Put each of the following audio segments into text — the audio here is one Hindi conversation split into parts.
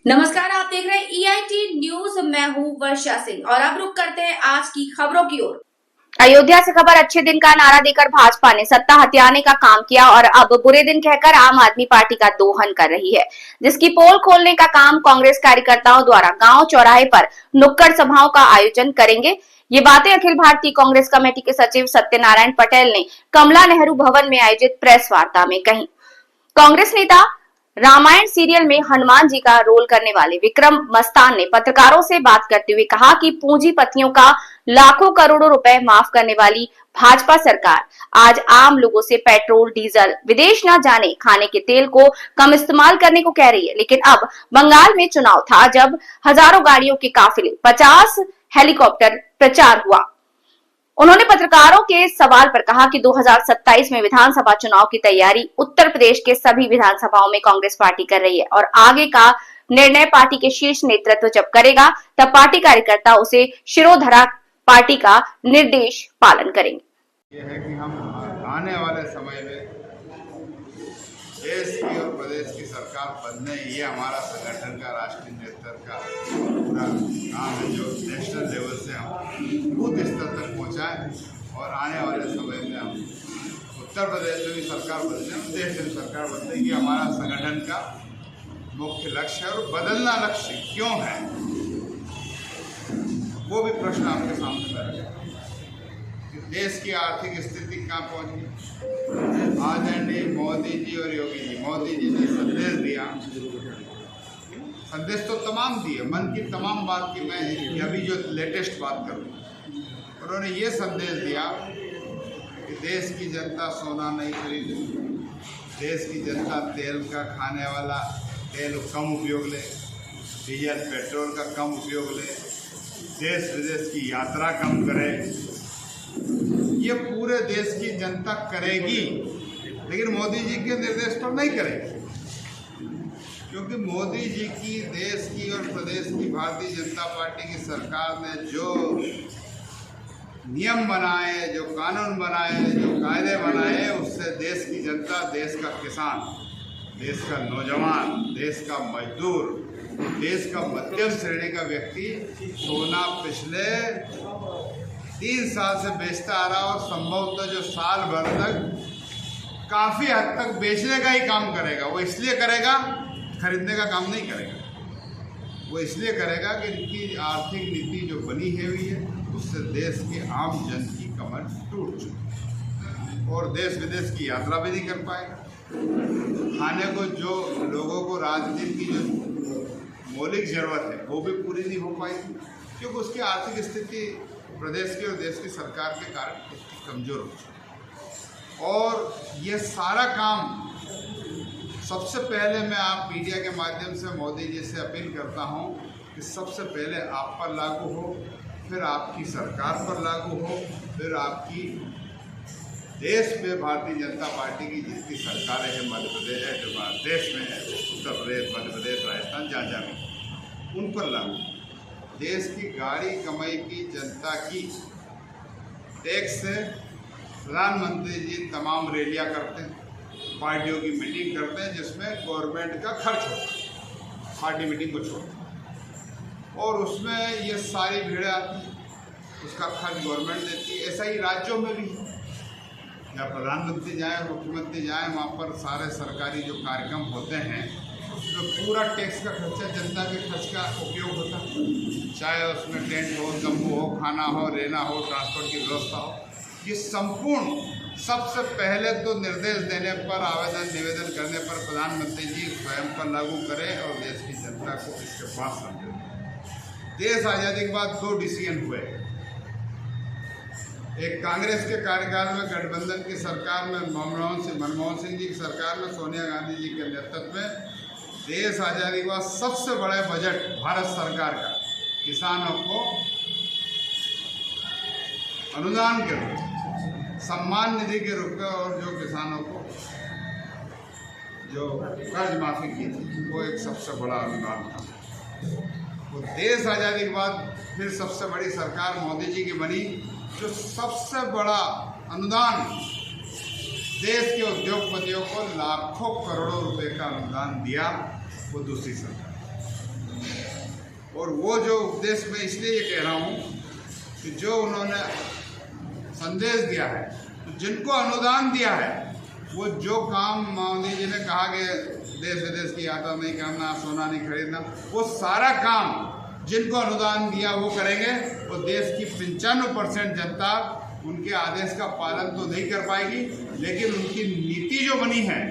नमस्कार, आप देख रहे हैं EIT न्यूज। मैं हूं वर्षा सिंह और अब रुक करते हैं आज की खबरों की ओर। अयोध्या से खबर। अच्छे दिन का नारा देकर भाजपा ने सत्ता हथियाने का काम किया और अब बुरे दिन कहकर आम आदमी पार्टी का दोहन कर रही है, जिसकी पोल खोलने का काम कांग्रेस कार्यकर्ताओं द्वारा गांव चौराहे पर नुक्कड़ सभाओं का आयोजन करेंगे। ये बातें अखिल भारतीय कांग्रेस कमेटी के सचिव सत्यनारायण पटेल ने कमला नेहरू भवन में आयोजित प्रेस वार्ता में कही। कांग्रेस नेता रामायण सीरियल में हनुमान जी का रोल करने वाले विक्रम मस्तान ने पत्रकारों से बात करते हुए कहा कि पूंजीपतियों का लाखों करोड़ों रुपए माफ करने वाली भाजपा सरकार आज आम लोगों से पेट्रोल डीजल विदेश न जाने खाने के तेल को कम इस्तेमाल करने को कह रही है। लेकिन अब बंगाल में चुनाव था जब हजारों गाड़ियों के काफिले 50 हेलीकॉप्टर प्रचार हुआ। उन्होंने पत्रकारों के सवाल पर कहा कि 2027 में विधानसभा चुनाव की तैयारी उत्तर प्रदेश के सभी विधानसभाओं में कांग्रेस पार्टी कर रही है और आगे का निर्णय पार्टी के शीर्ष नेतृत्व जब करेगा तब पार्टी कार्यकर्ता उसे शिरोधार्य पार्टी का निर्देश पालन करेंगे। ये है कि हम आने वाले समय में देश की और प्रदेश की सरकार बनने, ये हमारा संगठन का राष्ट्रीय नेतृत्व का पूरा काम है, जो नेशनल लेवल से हम बूथ स्तर तक पहुँचाएँ और आने वाले समय में हम उत्तर प्रदेश में भी सरकार बनने, देश में सरकार बनने की हमारा संगठन का मुख्य लक्ष्य है। और बदलना लक्ष्य क्यों है, वो भी प्रश्न आपके सामने रखा कि देश की आर्थिक स्थिति कहाँ पहुँची। आदरणीय मोदी जी और योगी जी, मोदी जी ने संदेश दिया, संदेश तो तमाम दिए, मन की तमाम बात की मैं अभी जो लेटेस्ट बात करूँ, उन्होंने ये संदेश दिया कि देश की जनता सोना नहीं खरीदे, देश की जनता तेल का खाने वाला तेल कम उपयोग ले, डीजल पेट्रोल का कम उपयोग ले, देश विदेश की यात्रा कम करे। ये पूरे देश की जनता करेगी, लेकिन मोदी जी के निर्देश पर नहीं करेगी, क्योंकि मोदी जी की, देश की और प्रदेश की भारतीय जनता पार्टी की सरकार ने जो नियम बनाए, जो कानून बनाए, जो कायदे बनाए, उससे देश की जनता, देश का किसान, देश का नौजवान, देश का मजदूर, देश का मध्यम श्रेणी का व्यक्ति सोना पिछले 3 साल से बेचता आ रहा और संभवतः जो साल भर तक काफ़ी हद तक बेचने का ही काम करेगा। वो इसलिए करेगा, खरीदने का काम नहीं करेगा, वो इसलिए करेगा कि इनकी आर्थिक नीति जो बनी हुई है उससे देश के आम जन की कमर टूट चुकी और देश विदेश की यात्रा भी नहीं कर पाएगा। खाने को जो लोगों को राजनीति की जो मौलिक ज़रूरत है वो भी पूरी नहीं हो पाएगी, क्योंकि उसकी आर्थिक स्थिति प्रदेश की और देश की सरकार के कारण कमज़ोर हो चुकी। और ये सारा काम सबसे पहले मैं आप मीडिया के माध्यम से मोदी जी से अपील करता हूँ कि सबसे पहले आप पर लागू हो, फिर आपकी सरकार पर लागू हो, फिर आपकी देश में भारतीय जनता पार्टी की जितनी सरकारें हैं, मध्य प्रदेश है, जो देश में है, उत्तर प्रदेश, मध्य प्रदेश, राजस्थान, जहाँ भी उन पर लागू। देश की गाड़ी कमाई की जनता की टैक्स से प्रधानमंत्री जी तमाम रैलियाँ करते हैं, पार्टियों की मीटिंग करते हैं, जिसमें गवर्नमेंट का खर्च होता है, पार्टी मीटिंग को छोड़, और उसमें ये सारी भीड़ें आती हैं, उसका खर्च गवर्नमेंट देती है। ऐसा ही राज्यों में भी है, जहाँ प्रधानमंत्री जाए, मुख्यमंत्री जाए, वहाँ पर सारे सरकारी जो कार्यक्रम होते हैं उसमें पूरा टैक्स का खर्चा, जनता के खर्च का उपयोग होता है, चाहे उसमें टेंट हो, तंबू हो, खाना हो, रहना हो, ट्रांसपोर्ट की व्यवस्था हो। ये संपूर्ण सबसे पहले तो निर्देश देने पर, आवेदन निवेदन करने पर प्रधानमंत्री जी स्वयं पर लागू करें और देश की जनता को इसके पास समझें। देश आज़ादी के बाद 2 डिसीजन हुए। एक कांग्रेस के कार्यकाल में गठबंधन की सरकार में मनमोहन सिंह जी की सरकार में सोनिया गांधी जी के नेतृत्व में देश आज़ादी के बाद सबसे बड़े बजट भारत सरकार का किसानों को अनुदान के रूप में, सम्मान निधि के रूप में, और जो किसानों को जो कर्ज माफी की थी वो एक सबसे बड़ा अनुदान था। वो देश आज़ादी के बाद फिर सबसे बड़ी सरकार मोदी जी की बनी, जो सबसे बड़ा अनुदान देश के उद्योगपतियों को लाखों करोड़ों रुपए का अनुदान दिया, वो दूसरी सरकार। और वो जो उपदेश मैं इसलिए ये कह रहा हूँ कि जो उन्होंने संदेश दिया है, जिनको अनुदान दिया है, वो जो काम मोदी जी ने कहा कि देश विदेश की यात्रा नहीं करना, सोना नहीं खरीदना, वो सारा काम जिनको अनुदान दिया वो करेंगे। और देश की 95% जनता उनके आदेश का पालन तो नहीं कर पाएगी, लेकिन उनकी नीति जो बनी है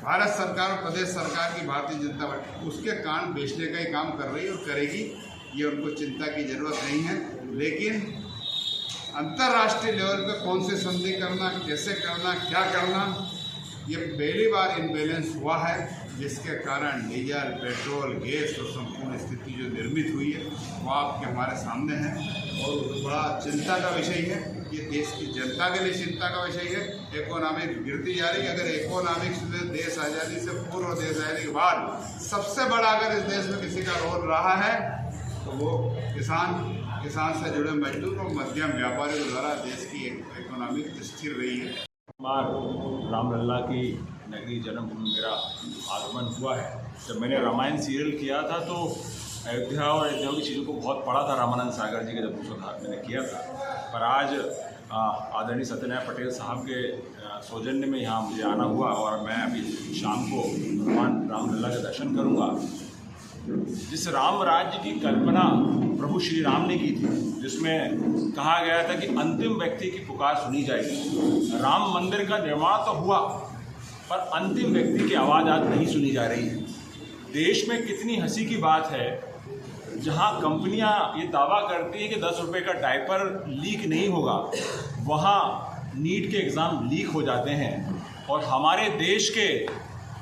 भारत सरकार और प्रदेश सरकार की, भारतीय जनता पार्टी, उसके कान बेचने का ही काम कर रही है और करेगी। ये उनको चिंता की जरूरत नहीं है। लेकिन अंतर्राष्ट्रीय लेवल पे कौन सी संधि करना, कैसे करना, क्या करना, ये पहली बार इम्बैलेंस हुआ है, जिसके कारण डीजल, पेट्रोल, गैस और संपूर्ण स्थिति जो निर्मित हुई है वो आपके हमारे सामने है और बड़ा चिंता का विषय है। ये देश की जनता के लिए चिंता का विषय है। इकोनॉमिक गिरती जा रही है। अगर इकोनॉमिक्स में देश आज़ादी से पूर्व, देश आज़ादी के बाद सबसे बड़ा अगर इस देश में किसी का रोल रहा है तो वो किसान से जुड़े मजदूर और मध्यम व्यापारियों द्वारा देश की इकोनॉमिक स्थिर रही है। रामलला की नगरी जन्मभूमि मेरा आगमन हुआ है। जब मैंने रामायण सीरियल किया था तो अयोध्या और अयोध्या की चीज़ों को बहुत पढ़ा था, रामानंद सागर जी के जब उसका मैंने किया था। पर आज आदरणीय सत्यनारायण पटेल साहब के सौजन्य में यहाँ मुझे आना हुआ और मैं अभी शाम को भगवान रामलला के दर्शन करूँगा। जिस राम राज्य की कल्पना प्रभु श्री राम ने की थी, जिसमें कहा गया था कि अंतिम व्यक्ति की पुकार सुनी जाएगी। राम मंदिर का निर्माण तो हुआ पर अंतिम व्यक्ति की आवाज़ आज नहीं सुनी जा रही है। देश में कितनी हंसी की बात है, जहां कंपनियां ये दावा करती हैं कि 10 रुपये का डायपर लीक नहीं होगा, वहां नीट के एग्ज़ाम लीक हो जाते हैं। और हमारे देश के,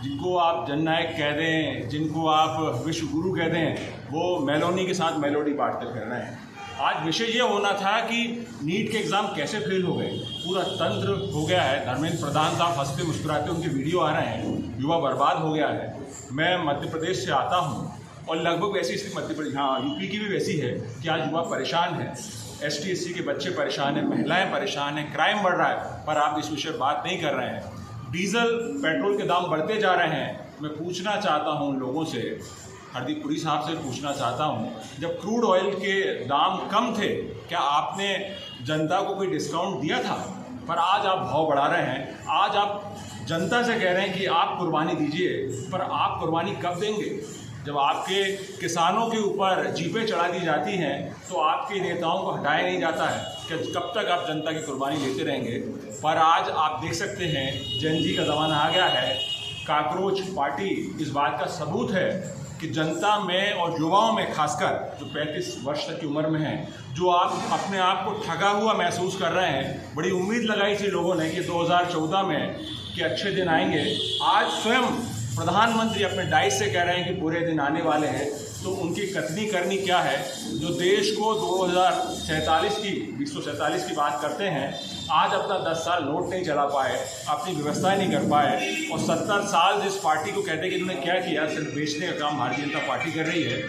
जिनको आप जननायक कह दें, जिनको आप विश्व गुरु कह दें, वो मेलोनी के साथ मेलोडी बांटते फिर रहे हैं। आज विषय ये होना था कि नीट के एग्ज़ाम कैसे फेल हो गए। पूरा तंत्र हो गया है। धर्मेंद्र प्रधान साहब हंसते मुस्कुराते उनके वीडियो आ रहे हैं, युवा बर्बाद हो गया है। मैं मध्य प्रदेश से आता हूँ और लगभग वैसी स्थिति मध्य प्रदेश, हाँ यूपी की भी वैसी है कि आज युवा परेशान है, ST SC के बच्चे परेशान हैं, महिलाएँ परेशान हैं, क्राइम बढ़ रहा है, पर आप इस विषय पर बात नहीं कर रहे हैं। डीजल पेट्रोल के दाम बढ़ते जा रहे हैं। मैं पूछना चाहता हूं उन लोगों से, हरदीप पुरी साहब से पूछना चाहता हूं, जब क्रूड ऑयल के दाम कम थे क्या आपने जनता को कोई डिस्काउंट दिया था? पर आज आप भाव बढ़ा रहे हैं। आज आप जनता से कह रहे हैं कि आप कुर्बानी दीजिए, पर आप कुर्बानी कब देंगे? जब आपके किसानों के ऊपर जीपें चढ़ा दी जाती हैं तो आपके नेताओं को हटाया नहीं जाता है कि कब तक आप जनता की कुर्बानी लेते रहेंगे? पर आज आप देख सकते हैं जन जी का ज़माना आ गया है। काकरोच पार्टी इस बात का सबूत है कि जनता में और युवाओं में, खासकर जो 35 वर्ष तक की उम्र में हैं, जो आप अपने आप को ठगा हुआ महसूस कर रहे हैं। बड़ी उम्मीद लगाई थी लोगों ने कि 2014 में कि अच्छे दिन आएंगे। आज स्वयं प्रधानमंत्री अपने डाइस से कह रहे हैं कि बुरे दिन आने वाले हैं। तो उनकी कथनी करनी क्या है? जो देश को 2047 की बात करते हैं, आज अपना 10 साल नोट नहीं चला पाए, अपनी व्यवस्थाएं नहीं कर पाए, और 70 साल जिस पार्टी को कहते हैं कि इन्होंने क्या किया, सिर्फ बेचने का काम भारतीय जनता पार्टी कर रही है।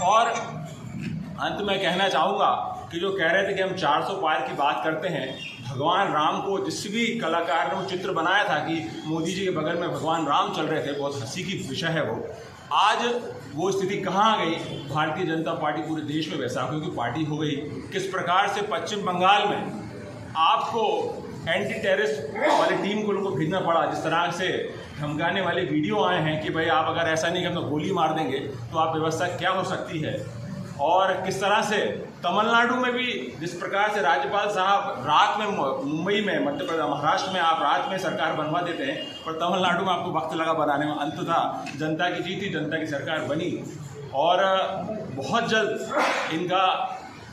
और अंत में कहना चाहूँगा कि जो कह रहे थे कि हम 400 पार की बात करते हैं, भगवान राम को जिस भी कलाकार ने वो चित्र बनाया था कि मोदी जी के बगल में भगवान राम चल रहे थे, बहुत हंसी की विषय है वो। आज वो स्थिति कहाँ आ गई? भारतीय जनता पार्टी पूरे देश में वैसाखियों की पार्टी हो गई। किस प्रकार से पश्चिम बंगाल में आपको एंटी टेररिस्ट वाली टीम को लोगों को भेजना पड़ा, जिस तरह से धमकाने वाले वीडियो आए हैं कि भाई आप अगर ऐसा नहीं कि हम तो गोली मार देंगे, तो आप व्यवस्था क्या हो सकती है। और किस तरह से तमिलनाडु में भी जिस प्रकार से राज्यपाल साहब रात में, मुंबई में, मध्य प्रदेश, महाराष्ट्र में आप रात में सरकार बनवा देते हैं, पर तमिलनाडु में आपको वक्त लगा बनाने में। अंततः जनता की जीती, जनता की सरकार बनी। और बहुत जल्द इनका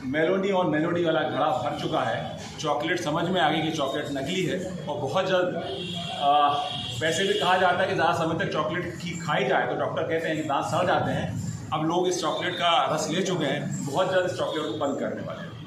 मेलोडी और मेलोडी वाला घड़ा भर चुका है। चॉकलेट समझ में आ गई कि चॉकलेट नकली है। और बहुत जल्द वैसे भी कहा जाता है कि ज़्यादा समय तक चॉकलेट की खाई जाए तो डॉक्टर कहते हैं कि दांत सड़ जाते हैं। अब लोग इस चॉकलेट का रस ले चुके हैं, बहुत जल्द इस चॉकलेट को बंद करने वाले हैं।